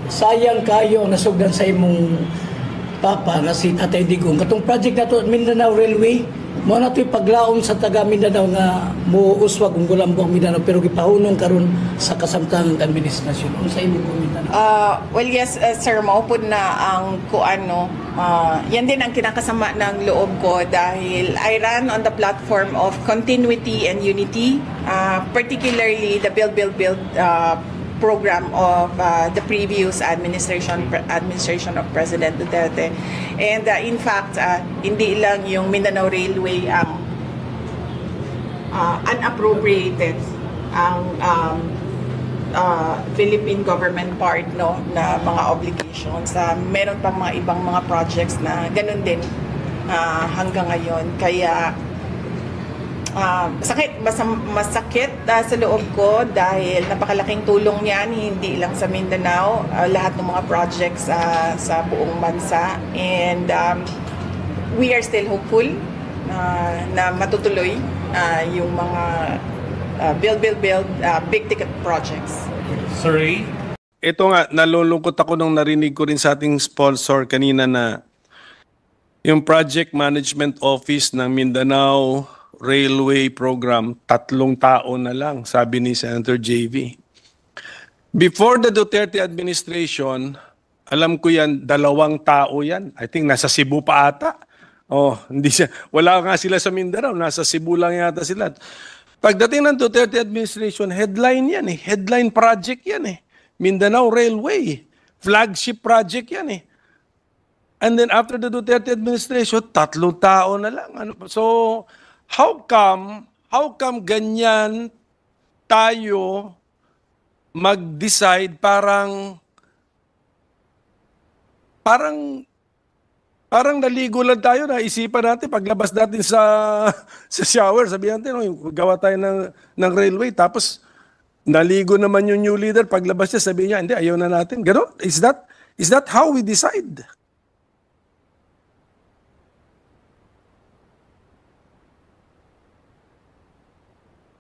Sayang kayo ang nasugdan sa imong papa na si Tatay Digong. Katong project na to, Mindanao Railway, mo na to'y paglaom sa taga Mindanao nga muuswag ang gulambong Mindanao pero gipahunong karon sa kasamtang administrasyon. Ano sa imong komenta? Well, yes, sir, maupod na ang kuano. Yan din ang kinakasama ng loob ko dahil I ran on the platform of continuity and unity, particularly the Build program of the previous administration of President Duterte. And in fact, hindi lang yung Mindanao Railway ang unappropriated ang Philippine government part na mga obligations. Meron pang mga ibang mga projects na ganun din hanggang ngayon. Kaya masakit sa loob ko dahil napakalaking tulong niyan hindi lang sa Mindanao, lahat ng mga projects sa buong bansa, and we are still hopeful na matutuloy yung mga build big ticket projects. Sorry? Ito nga, nalulungkot ako nung narinig ko rin sa ating sponsor kanina na yung Project Management Office ng Mindanao Railway Program, 3 tao na lang, sabi ni Senator JV. Before the Duterte administration, alam ko yan, 2 tao yan. I think nasa Cebu pa ata. Wala nga sila sa Mindanao, nasa Cebu lang yata sila. Pagdating ng Duterte administration, headline yan eh. Headline project yan eh. Mindanao Railway. Flagship project yan eh. And then after the Duterte administration, 3 tao na lang. So, how come ganyan tayo mag-decide parang naligo lang tayo, naisipan natin paglabas natin sa shower, sabihan natin, gawa tayo ng railway, tapos naligo naman yung new leader, paglabas niya, sabihin niya, hindi, ayaw na natin. Ganon? Is that how we decide?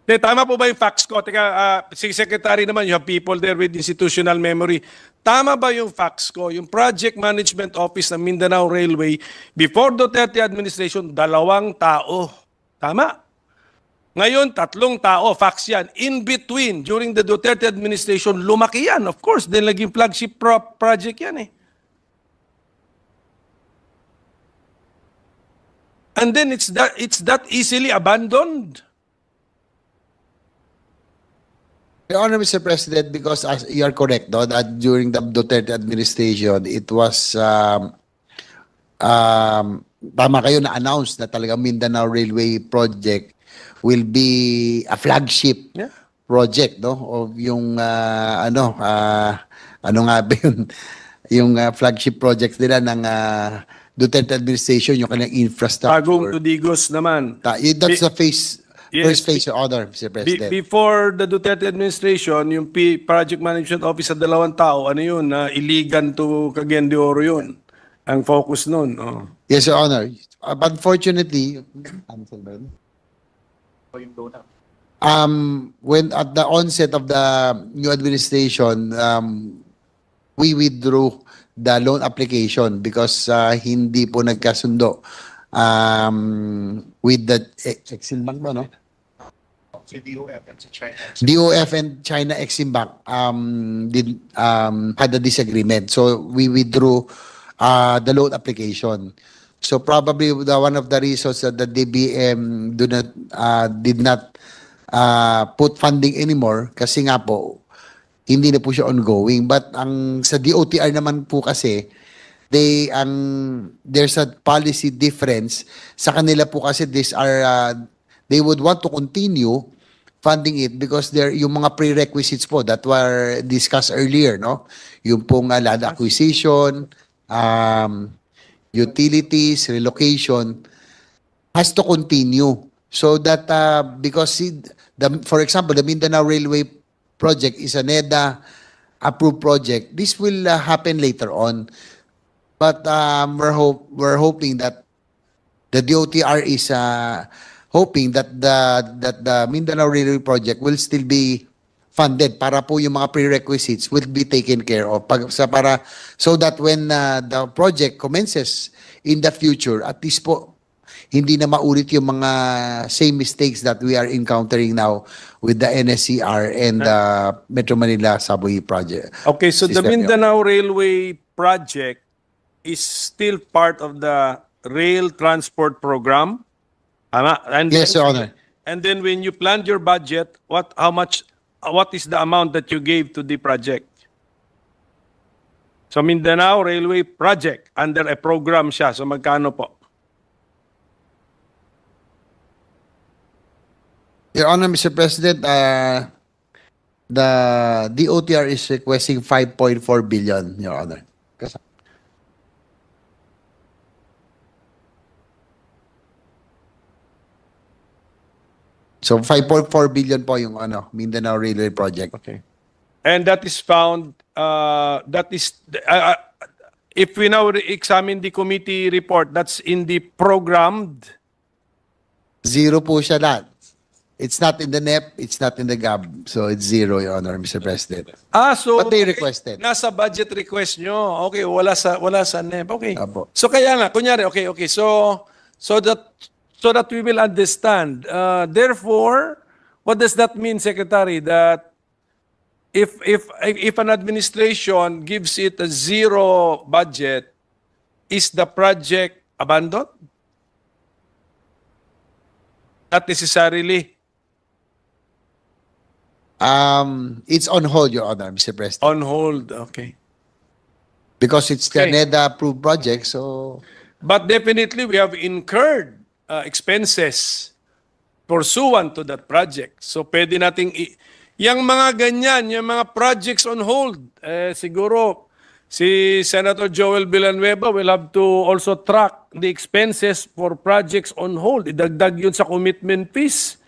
Tama po ba yung facts ko? Teka, si Secretary naman, you have people there with institutional memory. Tama ba yung facts ko? Yung Project Management Office ng Mindanao Railway, before Duterte administration, 2 tao. Tama? Ngayon, 3 tao. Facts yan. In between, during the Duterte administration, lumaki yan. Of course, then naging flagship project yan eh. And then it's that easily abandoned. Your Honor, Mr. President, because as you are correct, no, that during the Duterte administration, it was, tama kayo na-announce na talaga Mindanao Railway Project will be a flagship project, no, of yung, ano nga ba yun, yung flagship project nila ng Duterte administration, yung kanilang infrastructure. Bagong Tudigos naman. That's the first phase, Your Honor, Mr. President. Before the Duterte administration, yung Project Management Office sa 2 tao, ano yun, Iligan to Cagayan de Oro yun. Ang focus nun. Oh. Yes, Your Honor. Unfortunately, when at the onset of the new administration, we withdrew the loan application because hindi po nagkasundo with the Exim Bank ba, no? DOF and China Exim Bank had a disagreement. So we withdrew the loan application. So probably one of the reasons that the DBM did not put funding anymore kasi nga po hindi na po siya ongoing. But ang sa DOTR naman po kasi there's a policy difference sa kanila po kasi they would want to continue funding it because yung mga prerequisites po that were discussed earlier, no, yung pong land acquisition, utilities, relocation has to continue so that because for example the Mindanao Railway project is a NEDA approved project, this will happen later on. But we're hoping that the DOTR is hoping that the Mindanao Railway project will still be funded para po yung mga prerequisites will be taken care of so that when the project commences in the future, at least po hindi na maulit yung mga same mistakes that we are encountering now with the NSCR and the Metro Manila Subway project. Okay, so the System, Mindanao Railway project is still part of the rail transport program. Tama? And Yes, Your Honor. And then when you planned your budget, what is the amount that you gave to the project? So Mindanao Railway project under a program siya. So magkano po? Your Honor, Mr. President, the DOTR is requesting 5.4 billion, Your Honor. So 5.4 billion po yung Mindanao Railway project. Okay. And that is found, if we now examine the committee report, that's in the programmed. Zero po siya lahat. It's not in the NEP, it's not in the GAB. So it's zero, Your Honor, Mr. President. So But they requested. Nasa budget request nyo. Okay, wala sa NEP. Okay. Apo. So kaya nga, kunyari, okay. So that we will understand. Therefore, what does that mean, Secretary? That if an administration gives it a zero budget, is the project abandoned? Not necessarily. It's on hold, Your Honor, Mr. President. On hold, okay. Because it's the Okay. NEDA approved project, so But definitely, we have incurred expenses pursuant to that project. So pwede nating yung mga ganyan, yung mga projects on hold, siguro si Senator Joel Villanueva will have to also track the expenses for projects on hold. Idagdag yun sa commitment fees.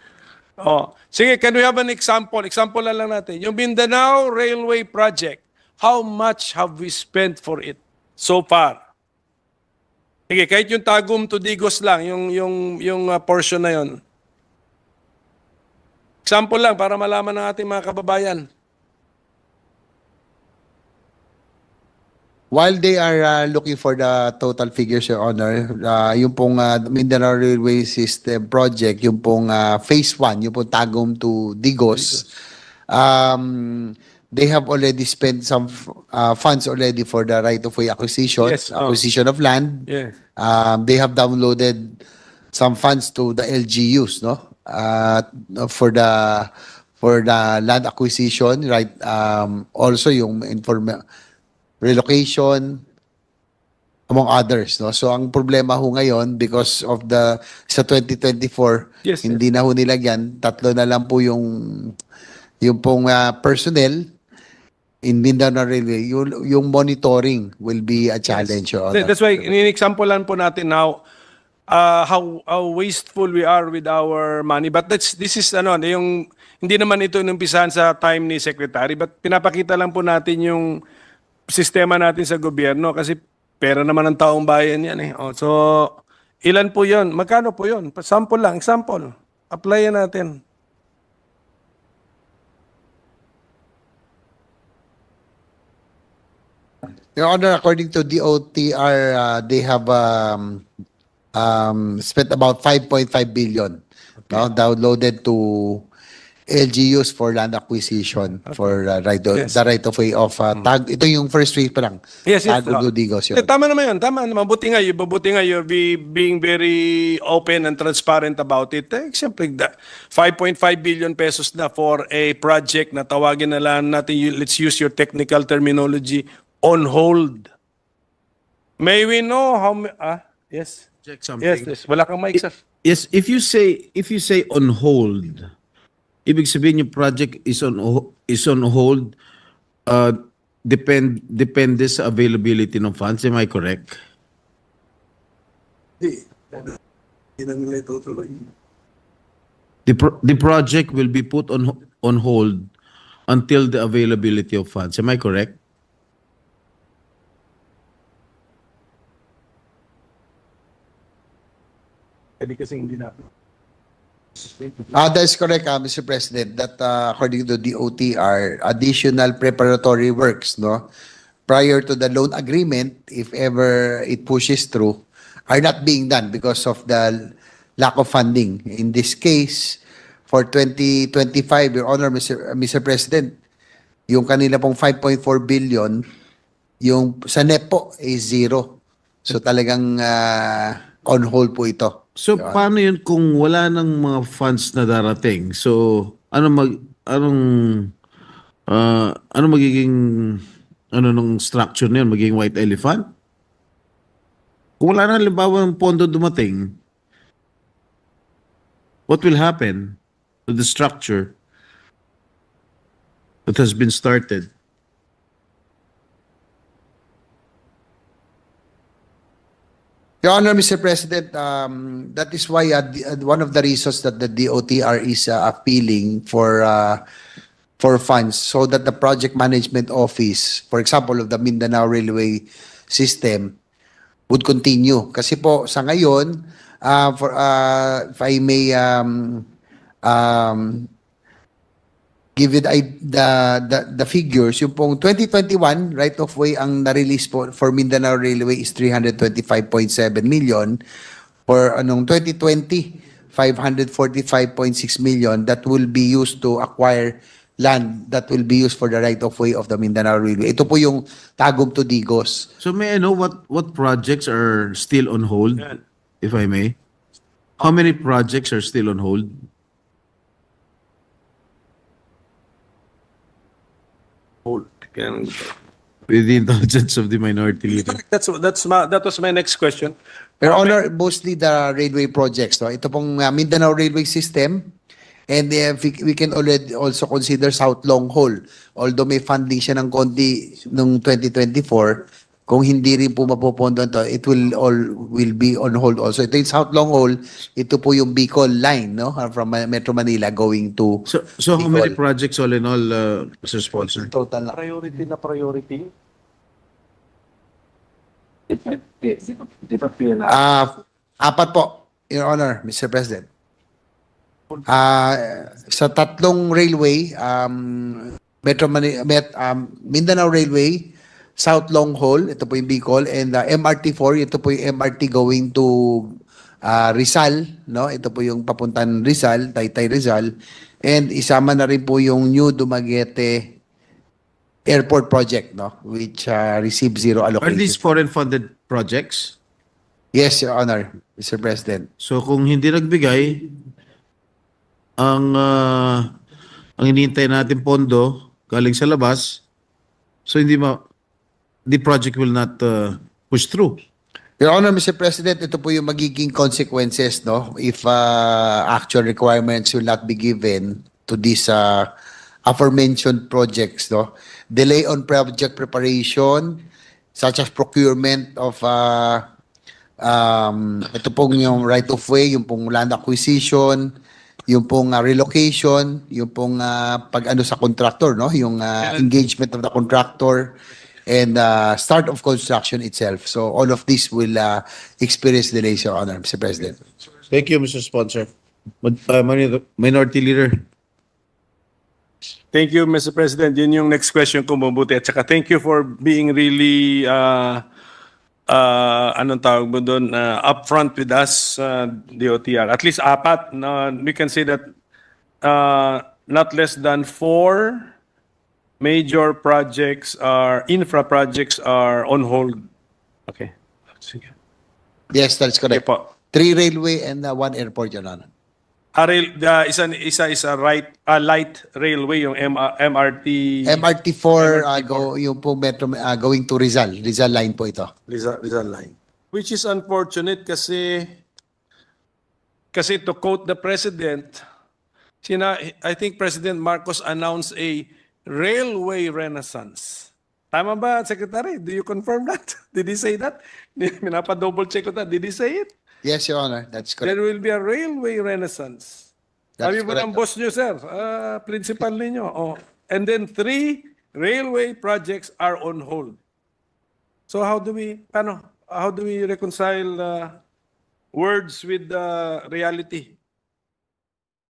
Oh, sige, can we have an example? Example na lang natin. Yung Mindanao Railway Project, how much have we spent for it so far? Sige, kahit yung Tagum to Digos lang, yung portion na yon. Example lang para malaman ng ating mga kababayan. while they are looking for the total figures, Your Honor, yung pong Mindanao Railway System Project, yung pong Phase 1, yung pong Tagum to Digos, they have already spent some funds already for the right-of-way acquisition, Yes, acquisition of land. Yes. They have downloaded some funds to the LGUs, no? For the land acquisition, right? Also yung relocation, among others, no? So ang problema ho ngayon because of sa 2024, Yes, hindi na ho nilagyan, tatlo na lang po yung pong personnel in Mindanao Railway, yung monitoring will be a challenge. Your Honor. That's why, in-example lang po natin now, how wasteful we are with our money. But this is yung hindi naman ito inumpisahan sa time ni Secretary, but pinapakita lang po natin yung sistema natin sa gobyerno kasi pera naman ng taong bayan yan eh. Oh, so, ilan po yun? Magkano po yun? Sample lang, example. Applyan natin. Your Honor, according to DOTR, they have spent about 5.5 billion, no, downloaded to LGUs for land acquisition for the right of way of ito yung first phase pa lang. Yes, yes. Tagum to Digos yun. Tama naman yun. Tama naman. Mabuti nga you're being very open and transparent about it. Siyempre, 5.5 billion pesos na for a project na tawagin na lang natin, let's use your technical terminology, on hold. May we know how yes. Check something. Yes. Wala kang mic, sir. Yes, if you say on hold, ibig sabihin yung project is on hold, depende sa availability ng funds. Am I correct? The project will be put on hold until the availability of funds. Am I correct? That is correct, Mr. President, that according to the OTR, additional preparatory works, no, prior to the loan agreement, if ever it pushes through, are not being done because of the lack of funding. In this case, for 2025, Your Honor, Mr. President, yung kanila pong 5.4 billion, yung sa NEP po is zero. So talagang on hold po ito. So paano yun kung wala ng mga funds na darating? So anong magiging nung structure na yun? Magiging white elephant? Kung wala na halimbawa ng pondo dumating, what will happen to the structure that has been started? Your Honor, Mr. President, that is why one of the reasons that the DOTR is appealing for funds so that the project management office, for example, of the Mindanao Railway System, would continue. Kasi po sa ngayon, if I may give it the figures, yung pong 2021 right of way ang na-release po for Mindanao Railway is 325.7 million. For 2020, 545.6 million that will be used to acquire land that will be used for the right of way of the Mindanao Railway. Ito po yung Tagum to Digos. So may I know what projects are still on hold, if I may? How many projects are still on hold? With the indulgence of the minority leader. That was my next question. Your Honor, mostly the railway projects. No? Ito pong Mindanao Railway System, and we can already also consider South Long Haul. Although may funding siya ng konti noong 2024, kung hindi rin po mapupondo ito, it will be on hold also. Ito yung South Long Haul, ito po yung Bicol line, no? From Metro Manila going to So how many projects all in all, Mr. Sponsor? total na. Priority. Apat po, Your Honor, Mr. President. Sa tatlong railway, Mindanao Railway, South Long Haul, ito po yung Bicol, and MRT4, ito po yung MRT going to Rizal, no? Ito po yung papuntan Rizal, Taytay Rizal, and isama na rin po yung New Dumaguete Airport Project, no? Which received zero Are allocation. these foreign funded projects? Yes, Your Honor, Mr. President. So kung hindi nagbigay, ang hinihintay natin pondo galing sa labas, so the project will not push through. Your Honor, Mr. President, ito po yung magiging consequences, no? If actual requirements will not be given to these aforementioned projects, no? Delay on project preparation, such as procurement of ito pong yung right of way, yung pong land acquisition, yung pong relocation, yung pong pag-ano sa contractor, no? Yung engagement of the contractor, and start of construction itself. So all of this will experience delays, Your Honor, Mr. President. Thank you, Mr. Sponsor. Minority Leader. Thank you, Mr. President. Yun yung next question ko, mabuti. At saka thank you for being really, anong tawag mo doon, upfront with us, DOTR. At least apat. We can say that not less than 4 major projects infra projects are on hold. Okay. Sige. Yes, that's correct. Okay po. 3 railway and 1 airport, Your Honor. Isa light railway, yung MRT. MRT4, yung po metro, going to Rizal. Rizal line po ito. Rizal line. Which is unfortunate kasi to quote the President, I think President Marcos announced a railway renaissance. Tama ba, Secretary? Do you confirm that? Did he say that? Minapa-double check ko that. Did he say it? Yes, Your Honor. That's correct. There will be a railway renaissance. That's Sabi mo correct. ng boss nyo, sir, principal ninyo. Oh. And then 3 railway projects are on hold. So how do we reconcile words with reality?